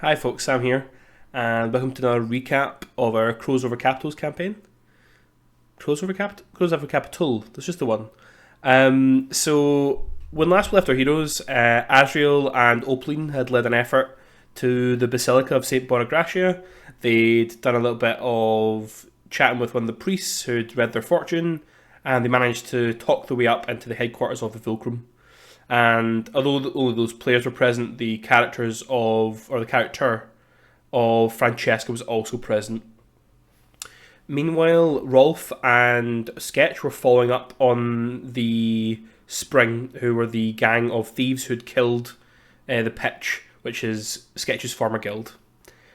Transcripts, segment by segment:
Hi folks, Sam here, and welcome to another recap of our Crows Over Capitals campaign. Crows Over Capital, that's just the one. So, when last we left our heroes, Asriel and Opline had led an effort to the Basilica of St. Bonagratia. They'd done a little bit of chatting with one of the priests who'd read their fortune, and they managed to talk their way up into the headquarters of the Fulcrum. And although only those players were present, the character of Francesca was also present. Meanwhile, Rolf and Sketch were following up on the Spring, who were the gang of thieves who'd killed the Pitch, which is Sketch's former guild.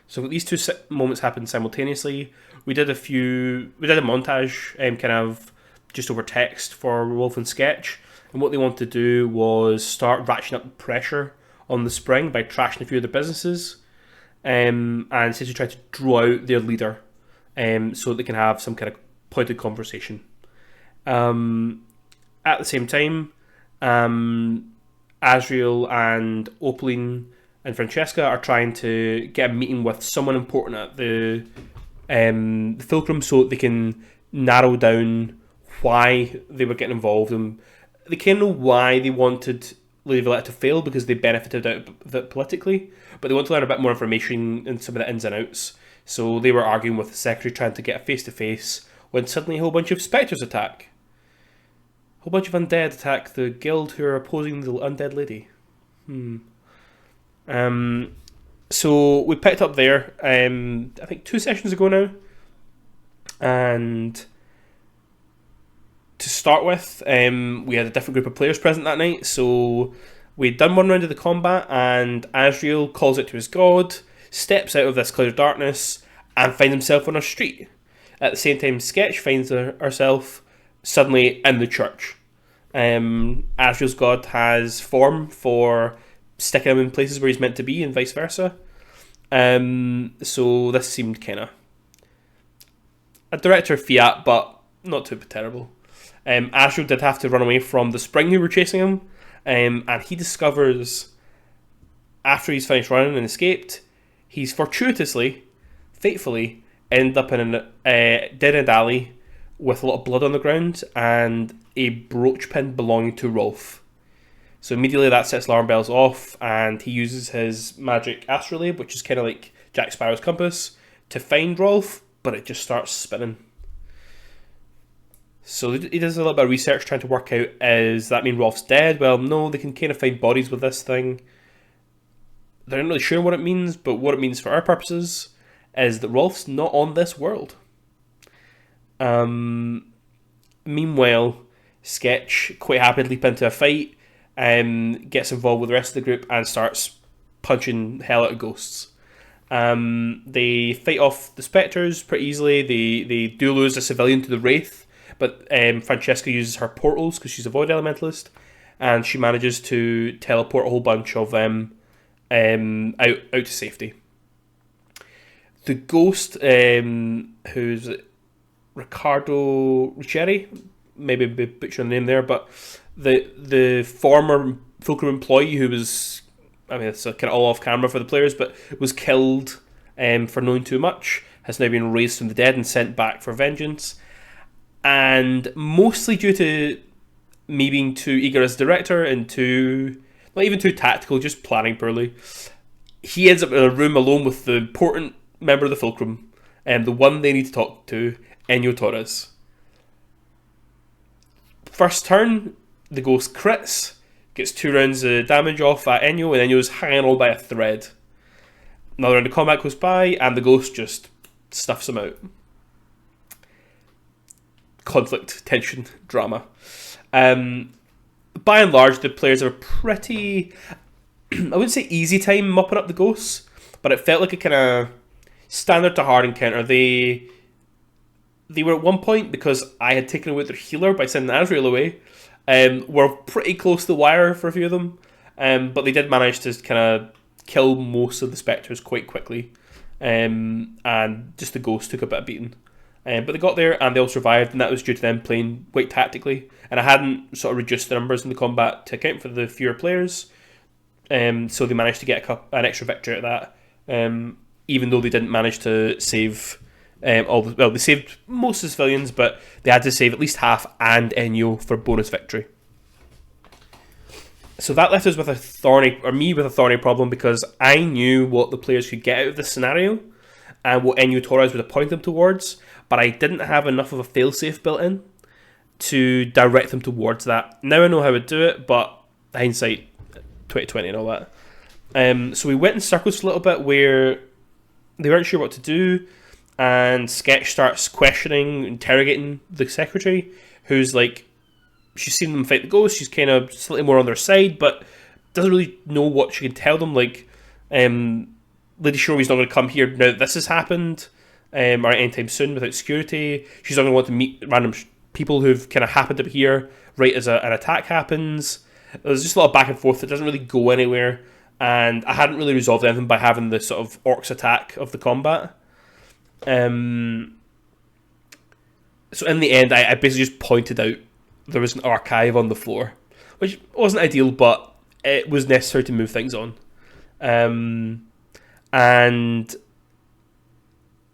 So these two moments happened simultaneously. We did a montage, kind of just over text for Rolf and Sketch, and what they wanted to do was start ratcheting up pressure on the Spring by trashing a few of their businesses, and essentially try to draw out their leader, so they can have some kind of pointed conversation. At the same time, Asriel and Opaline and Francesca are trying to get a meeting with someone important at the Fulcrum so they can narrow down why they were getting involved. And they kind of know why they wanted Lady Valletta to fail, because they benefited out of it politically, but they want to learn a bit more information in some of the ins and outs. So they were arguing with the secretary, trying to get a face-to-face, when suddenly a whole bunch of spectres attack. A whole bunch of undead attack the guild who are opposing the undead lady. So we picked up there, I think 2 sessions ago now, and to start with, we had a different group of players present that night. So we'd done one round of the combat, and Asriel calls it to his god, steps out of this cloud of darkness, and finds himself on a street. At the same time, Sketch finds herself suddenly in the church. Asriel's god has form for sticking him in places where he's meant to be, and vice versa. So this seemed kind of a director fiat, but not too terrible. Asriel did have to run away from the Spring who were chasing him, and he discovers, after he's finished running and escaped, he's fatefully, ended up in a dead-end alley with a lot of blood on the ground and a brooch pin belonging to Rolf. So immediately that sets alarm bells off, and he uses his magic astrolabe, which is kind of like Jack Sparrow's compass, to find Rolf, but it just starts spinning. So he does a little bit of research trying to work out, is that mean Rolf's dead? Well, no, they can kind of find bodies with this thing. They're not really sure what it means, but what it means for our purposes is that Rolf's not on this world. Meanwhile, Sketch quite happy to leap into a fight, gets involved with the rest of the group and starts punching hell out of ghosts. They fight off the spectres pretty easily. They do lose a civilian to the Wraith, but Francesca uses her portals because she's a void elementalist, and she manages to teleport a whole bunch of them out to safety. The ghost, who's Riccardo Riccieri, maybe butchering the name there, but the former Fulcrum employee who was, I mean, it's kind of all off camera for the players, but was killed for knowing too much, has now been raised from the dead and sent back for vengeance. And mostly due to me being too eager as director and not even too tactical, just planning poorly, he ends up in a room alone with the important member of the Fulcrum, and the one they need to talk to, Ennio Torres. First turn, the ghost crits, gets 2 rounds of damage off at Ennio, and Ennio's hanging on by a thread. Another round of combat goes by, and the ghost just stuffs him out. Conflict, tension, drama. By and large, the players have a pretty, I wouldn't say easy time mopping up the ghosts, but it felt like a kind of standard to hard encounter. They were at one point, because I had taken away their healer by sending Asriel away, were pretty close to the wire for a few of them, but they did manage to kind of kill most of the spectres quite quickly, and just the ghost took a bit of beating. But they got there and they all survived, and that was due to them playing quite tactically. And I hadn't sort of reduced the numbers in the combat to account for the fewer players, so they managed to get an extra victory out of that. even though they didn't manage to save they saved most of the civilians, but they had to save at least half and Ennio for bonus victory. So that left us with a thorny problem, because I knew what the players could get out of this scenario and what Ennio Torres would have pointed them towards, but I didn't have enough of a failsafe built in to direct them towards that. Now I know how I would do it, but hindsight 2020 and all that. So we went in circles for a little bit where they weren't sure what to do, and Sketch starts questioning, interrogating the secretary, who's like, she's seen them fight the ghost, she's kind of slightly more on their side, but doesn't really know what she can tell them. Like, Lady Shinobi's not going to come here now that this has happened, or anytime soon without security. She's not going to want to meet random people who've kind of happened to be here right as an attack happens. There's just a lot of back and forth that doesn't really go anywhere, and I hadn't really resolved anything by having the sort of orcs attack of the combat. So in the end, I basically just pointed out there was an archive on the floor, which wasn't ideal, but it was necessary to move things on. And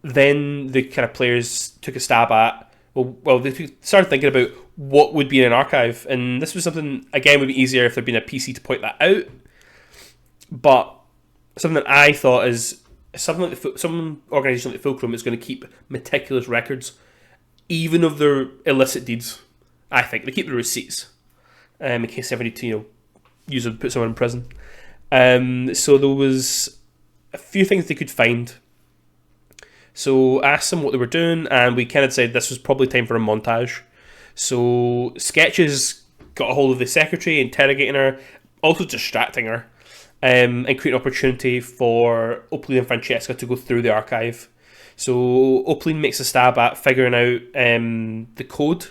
then the kind of players took a stab at, they started thinking about what would be in an archive, and this was something, again, would be easier if there'd been a PC to point that out, but something that I thought is something like some organisation like the Fulcrum is going to keep meticulous records, even of their illicit deeds. I think they keep the receipts in case they ever need to, use them to put someone in prison. So there was a few things they could find. So I asked them what they were doing, and we kind of said this was probably time for a montage. So Sketches got a hold of the secretary, interrogating her, also distracting her, and creating an opportunity for Opline and Francesca to go through the archive. So Opline makes a stab at figuring out the code,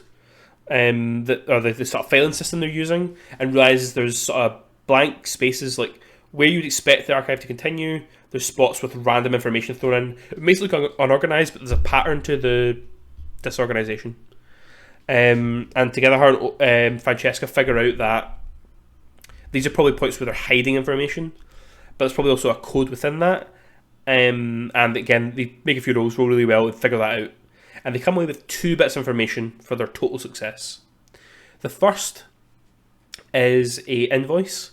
the sort of filing system they're using, and realizes there's sort of blank spaces, like where you'd expect the archive to continue. There's spots with random information thrown in. It makes it look unorganized, but there's a pattern to the disorganization. And together, her and Francesca figure out that these are probably points where they're hiding information, but there's probably also a code within that. And again, they make a few rolls, roll really well, and figure that out. And they come away with 2 bits of information for their total success. The first is a invoice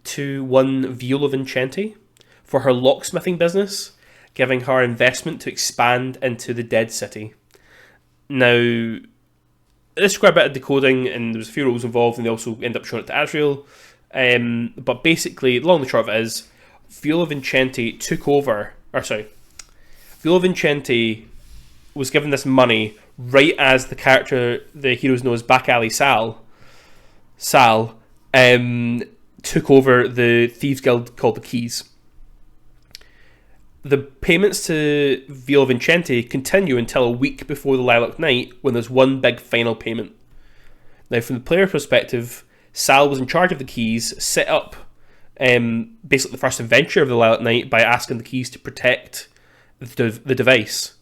to one Viola Vincenti for her locksmithing business, giving her investment to expand into the Dead City. Now, this required a bit of decoding, and there was a few rolls involved, and they also end up showing it to Asriel. But basically, the long and the short of it is, Viola Vincenti was given this money right as the character the heroes know as Back Alley Sal took over the thieves guild called the Keys. The payments to Viola Vincenti continue until a week before the Lilac Night, when there's one big final payment. Now, from the player perspective, Sal was in charge of the Keys, set up basically the first adventure of the Lilac Night by asking the Keys to protect the device,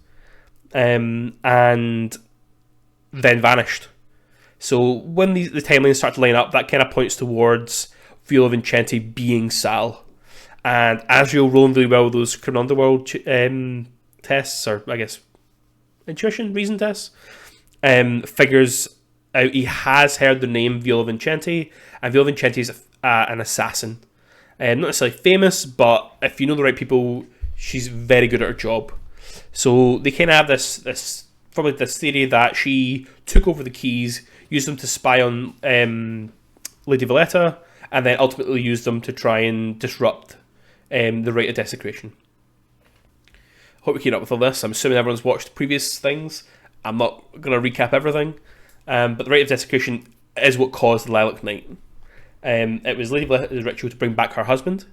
and then vanished. So when the timelines start to line up, that kind of points towards Viola Vincenti being Sal. And Asriel rolling really well with those Criminal Underworld tests, or I guess intuition, reason tests, figures out he has heard the name Viola Vincenti, and Viola Vincenti is an assassin. Not necessarily famous, but if you know the right people, she's very good at her job. So they kind of have this theory that she took over the Keys, used them to spy on Lady Valletta, and then ultimately used them to try and disrupt the Rite of Desecration. Hope we keep up with all this. I'm assuming everyone's watched previous things. I'm not going to recap everything. But the Rite of Desecration is what caused the Lilac Night. It was Lady Valletta's ritual to bring back her husband,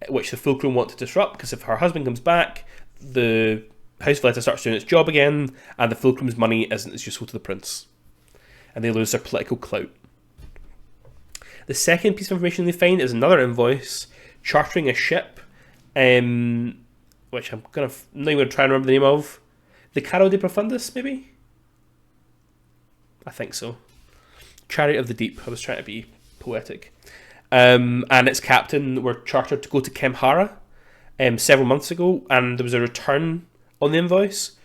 which the Fulcrum want to disrupt, because if her husband comes back, the House Valletta starts doing its job again, and the Fulcrum's money isn't as useful to the prince. And they lose their political clout. The second piece of information they find is another invoice chartering a ship, which I'm not even going to try and remember the name of. The Caro de Profundis, maybe? I think so. Chariot of the Deep. I was trying to be poetic. And its captain were chartered to go to Kemhara, several months ago, and there was a return on the invoice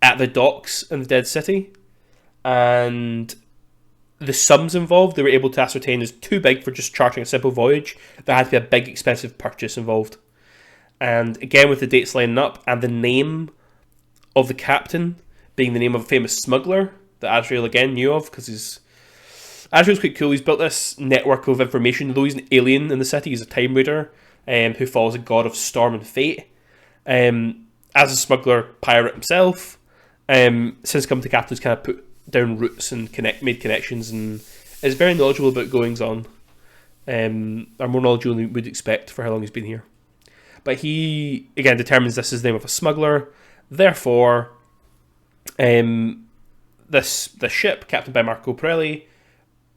at the docks in the Dead City, and the sums involved they were able to ascertain is too big for just chartering a simple voyage. There had to be a big expensive purchase involved. And again, with the dates lining up and the name of the captain being the name of a famous smuggler that Azrael again knew of, because Azrael's quite cool. He's built this network of information. Though he's an alien in the city, he's a time raider who follows a god of storm and fate. As a smuggler pirate himself, since coming to capital, he's kind of put down roots and made connections, and is very knowledgeable about goings on. Are more knowledgeable than we would expect for how long he's been here. But he, again, determines this is the name of a smuggler. Therefore, this ship, captained by Marco Pirelli,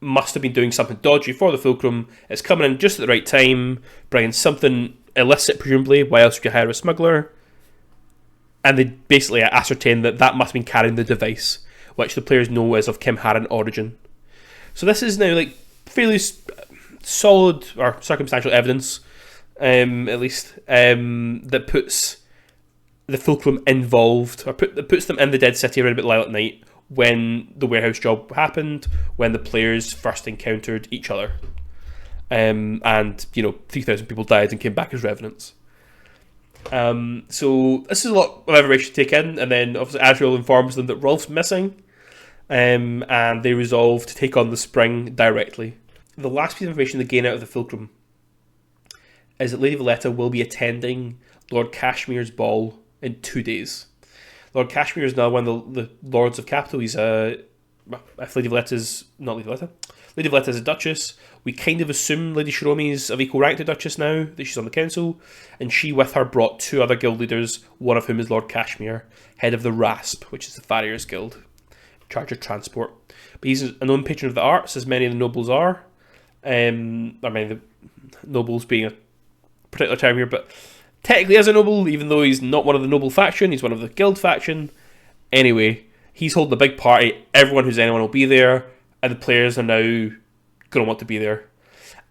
must have been doing something dodgy for the Fulcrum. It's coming in just at the right time, bringing something illicit, presumably. Why else would you hire a smuggler? And they basically ascertain that that must have been carrying the device, which the players know is of Kimharan origin. So this is now like fairly solid or circumstantial evidence, at least, that puts the Fulcrum involved, or that puts them in the Dead City around about Lilac Night when the warehouse job happened, when the players first encountered each other. And, 3,000 people died and came back as revenants. So this is a lot of information to take in, and then obviously Azrael informs them that Rolf's missing, and they resolve to take on the Spring directly. The last piece of information they gain out of the Fulcrum is that Lady Valletta will be attending Lord Cashmere's ball in 2 days. Lord Cashmere is now one of the Lords of Capital. He's if Lady Valletta's not Lady Valletta. Lady Valletta is a Duchess. We kind of assume Lady Shiromi's of equal rank to Duchess now, that she's on the council, and she with her brought 2 other guild leaders, one of whom is Lord Cashmere, head of the RASP, which is the Farriers Guild, in charge of transport. But he's a known patron of the arts, as many of the nobles are. The nobles being a particular term here, but technically as a noble, even though he's not one of the noble faction, he's one of the guild faction. Anyway, he's holding a big party, everyone who's anyone will be there, and the players are now going to want to be there.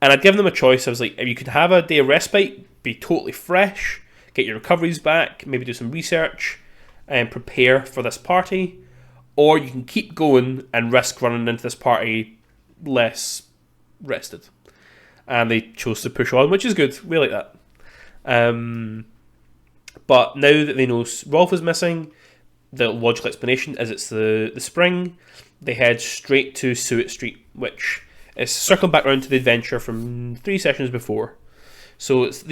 And I'd given them a choice. I was like, if you could have a day of respite, be totally fresh, get your recoveries back, maybe do some research, and prepare for this party, or you can keep going and risk running into this party less rested. And they chose to push on, which is good. We like that. But now that they know Rolf is missing, the logical explanation is it's the Spring. They head straight to Suet Street, which is circling back around to the adventure from 3 sessions before. So it's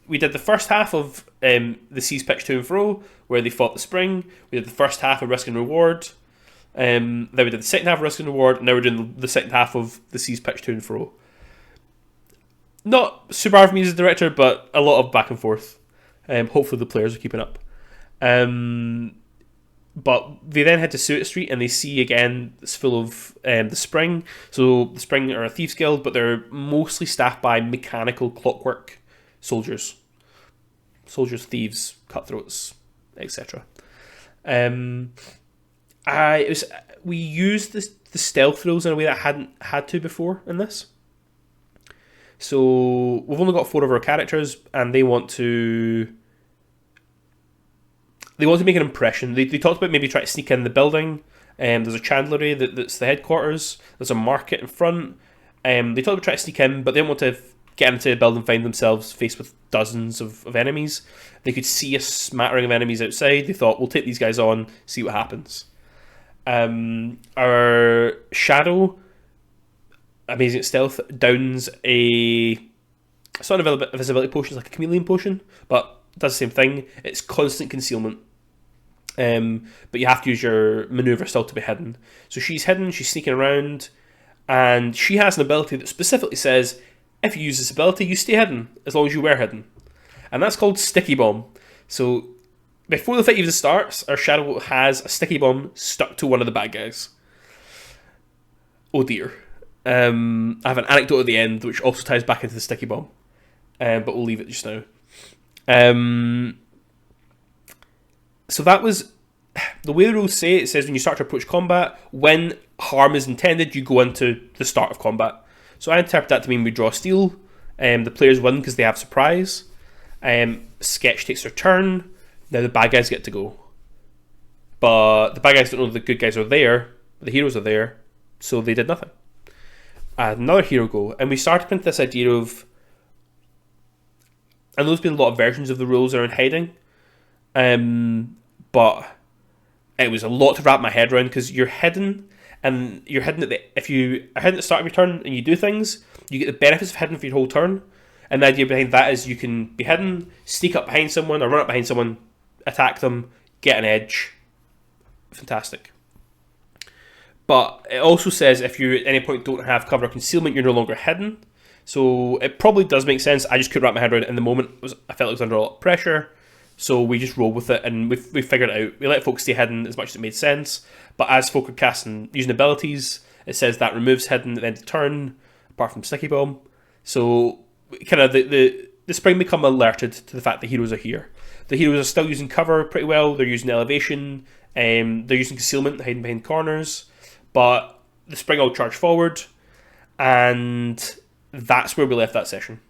we did the first half of the Seas Pitch to and Fro, where they fought the Spring. We did the first half of Risk and Reward. Then we did the second half of Risk and Reward, and now we're doing the second half of the Seas Pitch to and Fro. Not super hard for me as a director, but a lot of back and forth. Hopefully the players are keeping up. But they then head to Suet Street, and they see again it's full of the Spring. So the Spring are a thieves guild, but they're mostly staffed by mechanical clockwork soldiers, thieves, cutthroats, etc. We used the stealth rules in a way that I hadn't had to before in this. So we've only got 4 of our characters, and they want to make an impression. They talked about maybe trying to sneak in the building. There's a chandlery that's the headquarters. There's a market in front. They talked about trying to sneak in, but they didn't want to get into the building and find themselves faced with dozens of enemies. They could see a smattering of enemies outside. They thought, we'll take these guys on, see what happens. Our Shadow, amazing at stealth, downs it's not a visibility potion, it's like a chameleon potion, but it does the same thing. It's constant concealment. But you have to use your maneuver still to be hidden. So she's hidden, she's sneaking around, and she has an ability that specifically says, if you use this ability, you stay hidden, as long as you were hidden. And that's called Sticky Bomb. So before the fight even starts, our Shadow has a sticky bomb stuck to one of the bad guys. Oh dear. I have an anecdote at the end which also ties back into the sticky bomb, but we'll leave it just now. So that was the way the rules say. It says when you start to approach combat, when harm is intended, you go into the start of combat. So I interpret that to mean we draw steel. The players win because they have surprise. Sketch takes their turn. Now the bad guys get to go. But the bad guys don't know the good guys are there. The heroes are there. So they did nothing. Another hero go. And we started with this idea of... I know there's been a lot of versions of the rules around hiding. But it was a lot to wrap my head around, because you're hidden... And you're hidden if you are hidden at the start of your turn and you do things, you get the benefits of hidden for your whole turn. And the idea behind that is you can be hidden, sneak up behind someone, or run up behind someone, attack them, get an edge. Fantastic. But it also says if you at any point don't have cover or concealment, you're no longer hidden. So it probably does make sense. I just couldn't wrap my head around it in the moment. I felt it was under a lot of pressure. So we just rolled with it, and we figured it out. We let folks stay hidden as much as it made sense. But as folk are casting using abilities, it says that removes hidden at the end of turn, apart from Sticky Bomb. So kind of the spring become alerted to the fact that heroes are here. The heroes are still using cover pretty well. They're using elevation. They're using concealment, hiding behind corners. But the spring all charge forward, and that's where we left that session.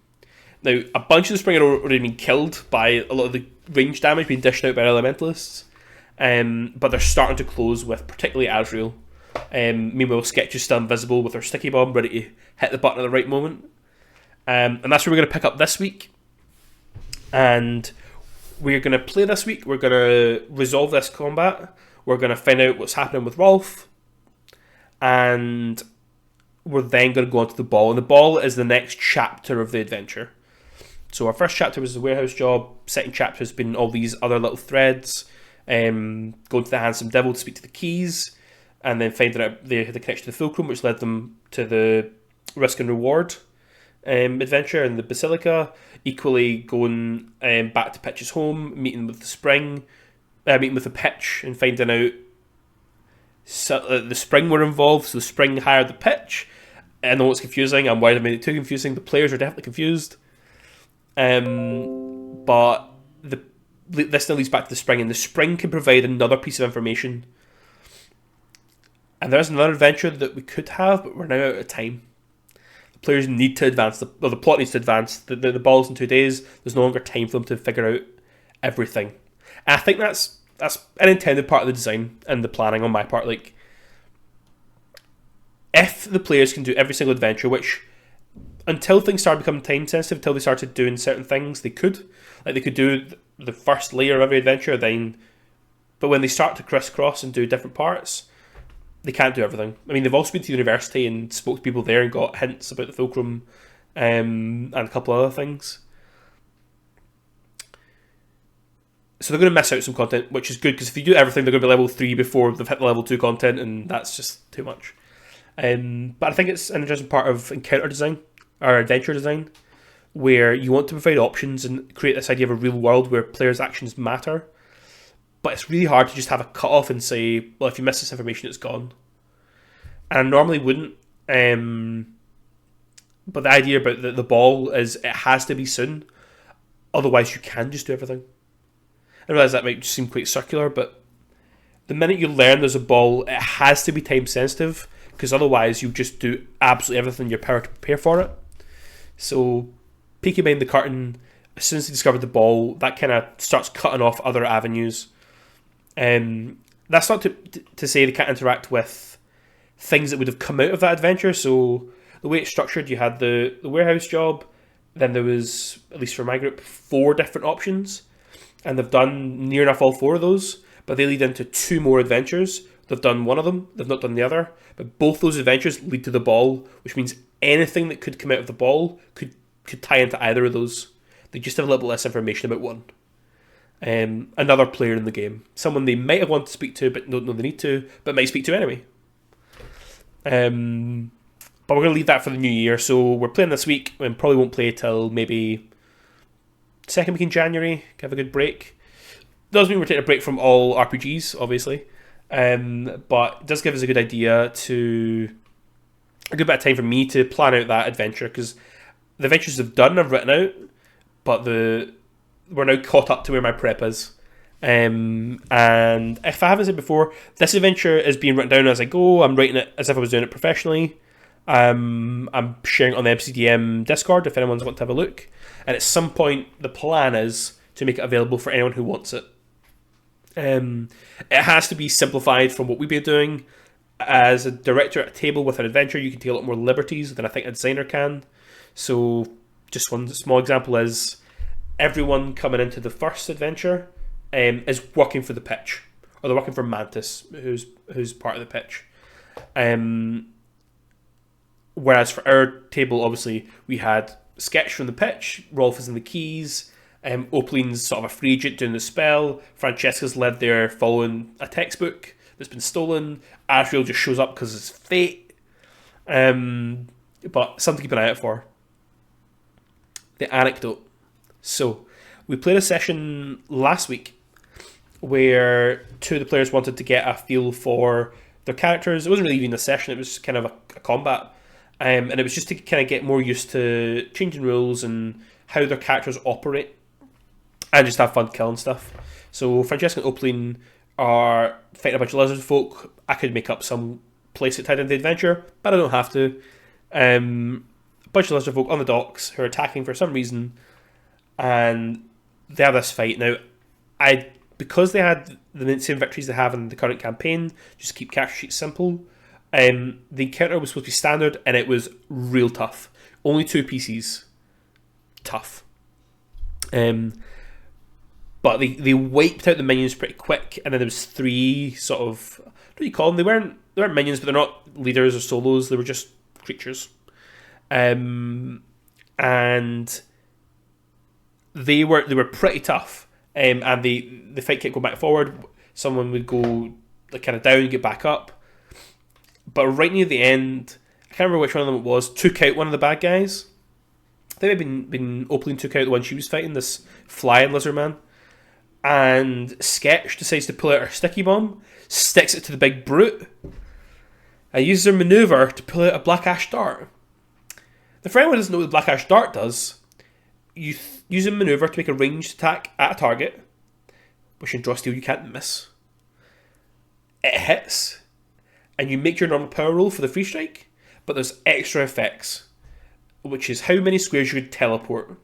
Now, a bunch of the spring had already been killed by a lot of the range damage being dished out by elementalists, but they're starting to close with particularly Azrael. Meanwhile, Sketch is still invisible with her Sticky Bomb, ready to hit the button at the right moment. And that's where we're going to pick up this week. And we're going to play this week. We're going to resolve this combat. We're going to find out what's happening with Rolf. And we're then going to go on to the ball. And the ball is the next chapter of the adventure. So our first chapter was the warehouse job. Second chapter has been all these other little threads. Going to the Handsome Devil to speak to the keys. And then finding out they had a connection to the Fulcrum, which led them to the Risk and Reward adventure in the Basilica. Equally going back to Pitch's home, meeting with the Spring, meeting with the Pitch, and finding out the Spring were involved. So the Spring hired the Pitch. I know it's confusing. I'm worried I made it too confusing. The players are definitely confused. But this now leads back to the Spring, and the Spring can provide another piece of information. And there's another adventure that we could have, but we're now out of time. The players need to advance, the plot needs to advance. The ball's in 2 days. There's no longer time for them to figure out everything. And I think that's an intended part of the design and the planning on my part. Like, if the players can do every single adventure, which until things started becoming time sensitive, until they started doing certain things, they could. Like, they could do the first layer of every adventure, but when they start to crisscross and do different parts, they can't do everything. I mean, they've also been to university and spoke to people there and got hints about the Fulcrum and a couple other things. So they're going to miss out some content, which is good, because if they do everything, they're going to be level 3 before they've hit the level 2 content, and that's just too much. But I think it's an interesting part of encounter design, or adventure design, where you want to provide options and create this idea of a real world where players' actions matter. But it's really hard to just have a cut-off and say, well, if you miss this information, it's gone. And I normally wouldn't. But the idea about the ball is it has to be soon. Otherwise, you can just do everything. I realise that might seem quite circular, but the minute you learn there's a ball, it has to be time-sensitive, because otherwise you just do absolutely everything in your power to prepare for it. So, peeking behind the curtain, as soon as they discovered the ball, that kind of starts cutting off other avenues. That's not to say they can't interact with things that would have come out of that adventure. So the way it's structured, you had the warehouse job, then there was, at least for my group, 4 different options, and they've done near enough all 4 of those, but they lead into 2 more adventures. They've done one of them, they've not done the other, but both those adventures lead to the ball, which means anything that could come out of the ball could tie into either of those. They just have a little less information about one. Another player in the game, someone they might have wanted to speak to but don't know they need to, but might speak to anyway. But we're going to leave that for the new year, so we're playing this week and probably won't play till maybe second week in January. Have a good break. Doesn't mean we're taking a break from all RPGs, obviously, but it does give us a good idea to a good bit of time for me to plan out that adventure, because the adventures I've done I've written out, but we're now caught up to where my prep is. And if I haven't said before, this adventure is being written down as I go. I'm writing it as if I was doing it professionally. I'm sharing it on the MCDM Discord if anyone's want to have a look. and at some point the plan is to make it available for anyone who wants it. It has to be simplified from what we've been doing. As a director at a table with an adventure, you can take a lot more liberties than I think a designer can. So, just one small example is everyone coming into the first adventure is working for the pitch, or they're working for Mantis, who's part of the pitch. Whereas for our table, obviously, we had Sketch from the pitch, Rolf is in the keys, Opaline's sort of a free agent doing the spell, Francesca's led there following a textbook that's been stolen, Asriel just shows up because it's fate. But something to keep an eye out for. The anecdote. So, we played a session last week where two of the players wanted to get a feel for their characters. It wasn't really even a session, it was kind of a combat. And it was just to kind of get more used to changing rules and how their characters operate, and just have fun killing stuff. So Francesca and Opaline are fighting a bunch of lizard folk. I could make up some place tied into the adventure, but I don't have to. A bunch of lizard folk on the docks who are attacking for some reason, and they have this fight. Now, because they had the same victories they have in the current campaign, just keep character sheets simple. The encounter was supposed to be standard, and it was real tough. Only 2 PCs. Tough. But they wiped out the minions pretty quick, and then there was 3 sort of, what do you call them? They weren't minions, but they're not leaders or solos. They were just creatures. And they were pretty tough. And the fight kept going back and forward. Someone would go like kind of down, get back up. But right near the end, I can't remember which one of them it was, took out one of the bad guys. I think it had been Opaline took out the one she was fighting, this flying lizard man. And Sketch decides to pull out her sticky bomb, sticks it to the big brute, and uses her maneuver to pull out a black ash dart. Now, for anyone who doesn't know what the black ash dart does, you use a maneuver to make a ranged attack at a target, which in draw steel you can't miss. It hits, and you make your normal power roll for the free strike, but there's extra effects, which is how many squares you could teleport.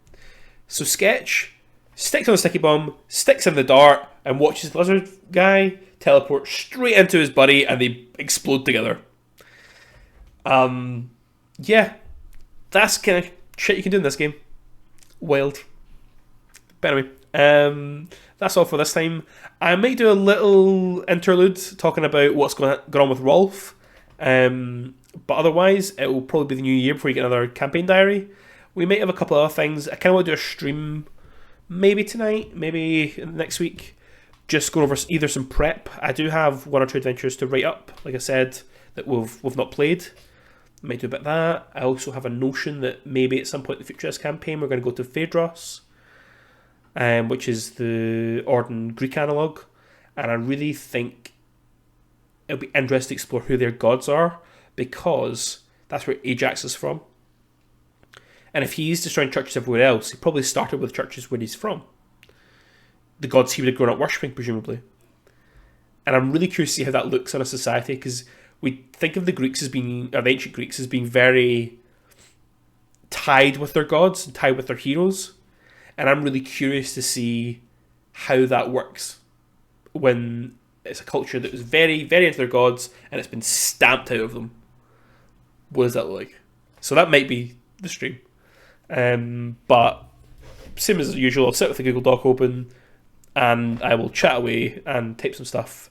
So Sketch sticks on the sticky bomb, sticks in the dart, and watches the lizard guy teleport straight into his buddy, and they explode together. Yeah, that's kind of shit you can do in this game. Wild. But anyway, that's all for this time. I might do a little interlude talking about what's going on with Rolf. But otherwise, it will probably be the new year before you get another campaign diary. We might have a couple of other things. I kind of want to do a stream maybe tonight, maybe next week. Just going over either some prep. I do have 1 or 2 adventures to write up, like I said, that we've not played. Might do a bit of that. I also have a notion that maybe at some point in the future of this campaign we're going to go to Phaedros, which is the Orden Greek analogue, and I really think it'll be interesting to explore who their gods are, because that's where Ajax is from. And if he's destroying churches everywhere else, he probably started with churches where he's from. The gods he would have grown up worshipping, presumably. And I'm really curious to see how that looks on a society, because we think of the Greeks as being, or the ancient Greeks as being very tied with their gods and tied with their heroes. And I'm really curious to see how that works when it's a culture that was very, very into their gods and it's been stamped out of them. What does that look like? So that might be the stream. But same as usual, I'll sit with the Google Doc open and I will chat away and type some stuff,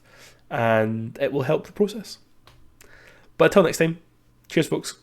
and it will help the process. But until next time, cheers folks.